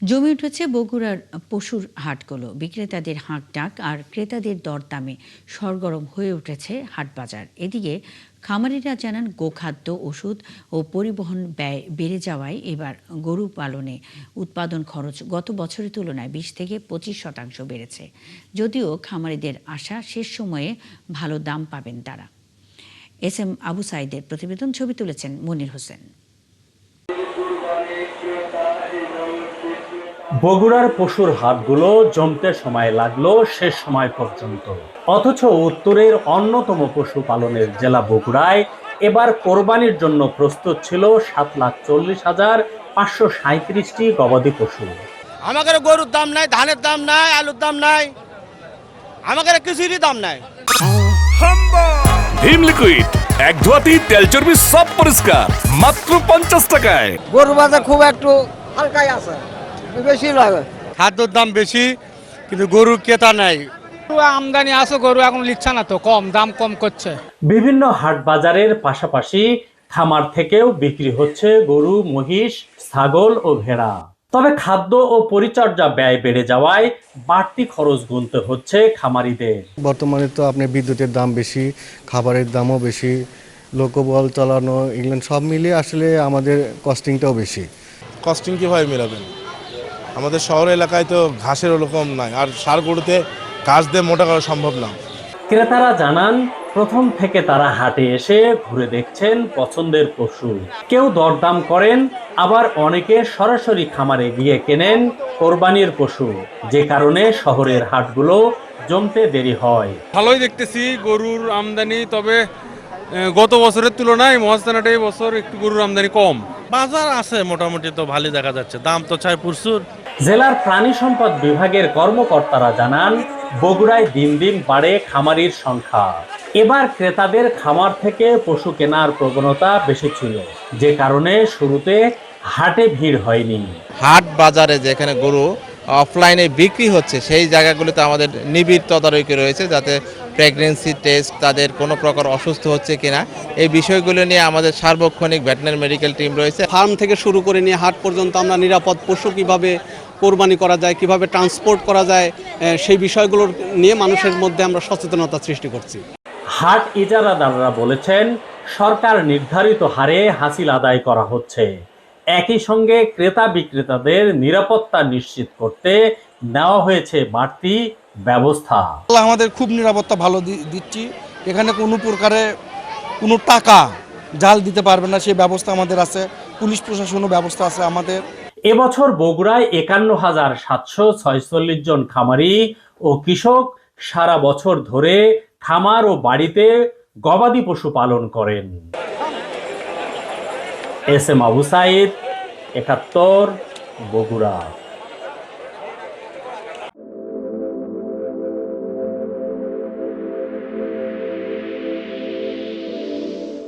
জমে উঠেছে বগুড়ার পশুর হাটগুলো। বিক্রেতাদের হাঁকডাক আর ক্রেতাদের দরদামে সরগরম হয়ে উঠেছে হাটবাজার। এদিকে খামারিরা জানান গোখাদ্য, ওষুধ ও পরিবহন ব্যয় বেড়ে যাওয়ায় এবার গরু পালনে উৎপাদন খরচ গত বছরের তুলনায় 20 থেকে 25% বেড়েছে। যদিও খামারিদের আশা শেষ সময়ে ভালো দাম পাবেন তারা। এস.এম. আবু সাইদের প্রতিবেদন, ছবি তুলেছেন মনির হোসেন। বগুড়ার পশুর হাটগুলো জমতে সময় লাগলো শেষ সময় পর্যন্ত, অথচ উত্তরের অন্যতম পশুপালনের জেলা বগুড়ায় এবার কোরবানির জন্য প্রস্তুত ছিল 7,40,537টি গবাদি পশু। আমাদের গরুর দাম নাই, ধানের দাম নাই, আলুর দাম নাই, আমাদের কিছুরই দাম নাই। ভীম লিকুইড এক ধোয়াতেই তেল চর্বি সব পরিষ্কার, মাত্র 50 টাকায়। গরু বাজার খুব একটু হালকাই আছে, বেশি লাগে। খাদ্যর দাম বেশি, কিন্তু গরুর ক্রেতা নাই। আমদানি আছে, গরু এখন লিখছে না তো, কম দাম কম করছে। বিভিন্ন হাট বাজারের পাশাপাশি খামার থেকেও বিক্রি হচ্ছে গরু, মহিষ, ছাগল ও ভেড়া। তবে খাদ্য ও পরিচর্যা ব্যয় বেড়ে যাওয়ায় বাড়তি খরচ গুনতে হচ্ছে খামারিদের। বর্তমানে তো আপনার বিদ্যুতের দাম বেশি, খাবারের দামও বেশি, লোকবল চালানো, এগুলো সব মিলিয়ে আসলে আমাদের কস্টিংটাও বেশি। কস্টিং কীভাবে মেলাবেন? আমাদের শহর এলাকায় তো ঘাসের ওরকম নাই, আর সার গরুতে ঘাস দিয়ে মোটা করা সম্ভব না। ক্রেতারা জানান প্রথম থেকে তারা হাটে এসে ঘুরে দেখছেন পছন্দের পশু। কেউ দরদাম করেন, আবার অনেকে সরাসরি খামারে গিয়ে কেনেন কোরবানির পশু, যে কারণে শহরের হাটগুলো জমতে দেরি হয়। ভালোই দেখতেছি গরুর আমদানি, তবে গত বছরের তুলনায় মহাস্থানাটা এই বছর একটু গরুর আমদানি কম। বাজার আছে মোটামুটি, তো ভালোই দেখা যাচ্ছে, দাম তো চাই প্রচুর। জেলার প্রাণী সম্পদ বিভাগের কর্মকর্তারা জানান বগুড়ায় দিন দিন বাড়ে খামারির সংখ্যা। এবার ক্রেতাদের খামার থেকে পশু কেনার প্রবণতা বেশি ছিল, যে কারণে শুরুতে হাটে ভিড় হয়নি। হাট বাজারে যেখানে গরু অফলাইনে বিক্রি হচ্ছে সেই জায়গাগুলোতে আমাদের নিবিড় তদারকি রয়েছে, যাতে প্রেগনেন্সি টেস্ট, তাদের কোনো প্রকার অসুস্থ হচ্ছে কিনা, এই বিষয়গুলো নিয়ে আমাদের সার্বক্ষণিক ভেটেরিনারি মেডিকেল টিম রয়েছে। ফার্ম থেকে শুরু করে নিয়ে হাট পর্যন্ত আমরা নিরাপদ পশু কীভাবে কোরবানি করা যায়, কিভাবে ট্রান্সপোর্ট করা যায়, সেই বিষয়গুলো নিয়ে মানুষের মধ্যে আমরা সচেতনতা সৃষ্টি করছি। হাট ইজারাদাররা বলেছেন সরকার নির্ধারিত হারে হাসিল আদায় করা হচ্ছে। একই সঙ্গে ক্রেতা বিক্রেতাদের নিরাপত্তা নিশ্চিত করতে নেওয়া হয়েছে বাড়তি ব্যবস্থা। আমাদের খুব নিরাপত্তা ভালো দিচ্ছি, এখানে কোনো প্রকারে কোনো টাকা জাল দিতে পারবে না, সেই ব্যবস্থা আমাদের আছে। পুলিশ প্রশাসনও ব্যবস্থা আছে আমাদের। এবছর বগুড়ায় 51,746 জন খামারি ও কৃষক সারা বছর ধরে খামার ও বাড়িতে গবাদি পশু পালন করেন। এস.এম. আবু সাইদ, 71, বগুড়া।